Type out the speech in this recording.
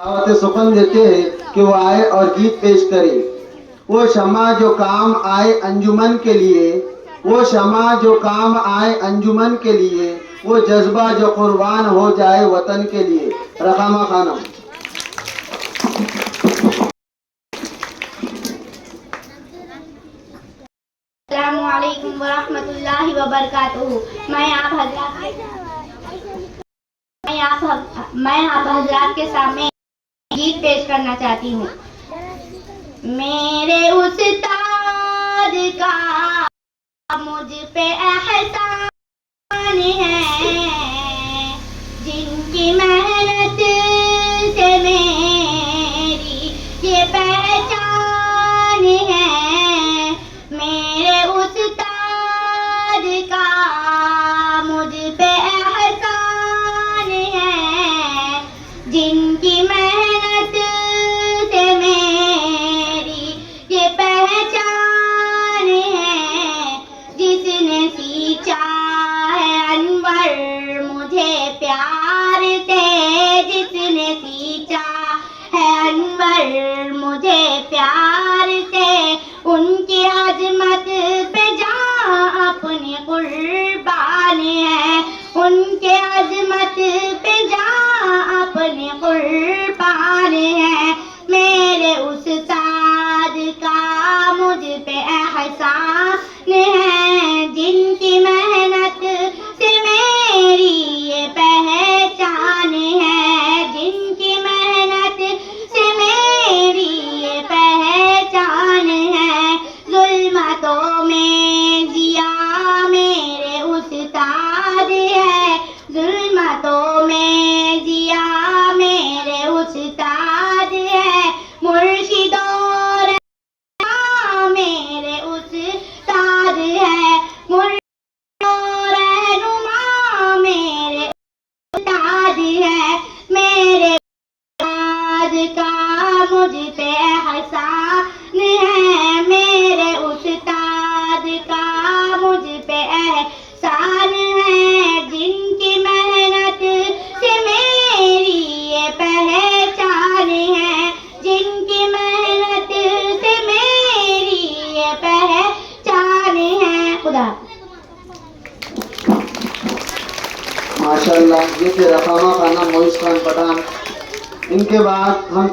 دعوت سخن دیتے ہیں کہ وہ آئے اور گیت پیش کرے۔ وہ شمع جو کام آئے انجمن کے لیے، وہ شمع جو کام آئے انجمن کے لیے، وہ جذبہ جو قربان ہو جائے وطن کے لیے۔ رقامہ خانم۔ السلام علیکم ورحمۃ اللہ وبرکاتہ۔ میں آپ حضرات کے سامنے گیت پیش کرنا چاہتی ہوں۔ میرے استاد کا مجھ پہ احسان ہے، جن کی محنت سے میری یہ پہچان ہے۔ میرے استاد کا مجھ پہ احسان ہے، جن کی محنت سے میری یہ پہچان ہے۔ جس نے سینچا ہے انور مجھے پیار سے، جس نے سینچا ہے انور مجھے پیار سے، ان کی عظمت پہ جاں اپنی قربان ہے، ان کے عظمت پہ جاں اپنی قربان ہے۔ میرے استاد کا مجھ پہ احسان ہے، جن کی محنت سے میری یہ پہچان ہے، جن کی محنت سے میری یہ پہچان ہے۔ ظلمتوں میں ضیا میرے استاد ہے، ظلمتوں میں ضیا میرے استاد ہے، مرشد و رہنما میرے استاد ہے، مرشد و رہنما میرے استاد ہے۔ میرے استاد کا مجھ پہ احسان ہے، میرے استاد کا مجھ پہ احسان ہے، جن کی محنت سے میری یہ پہچان ہے، جن کی محنت سے میری یہ پہچان ہے۔ خدا ماشاءاللہ، یہ تھے رقامہ خانم معیز خان پٹھان۔ ان کے بعد ہم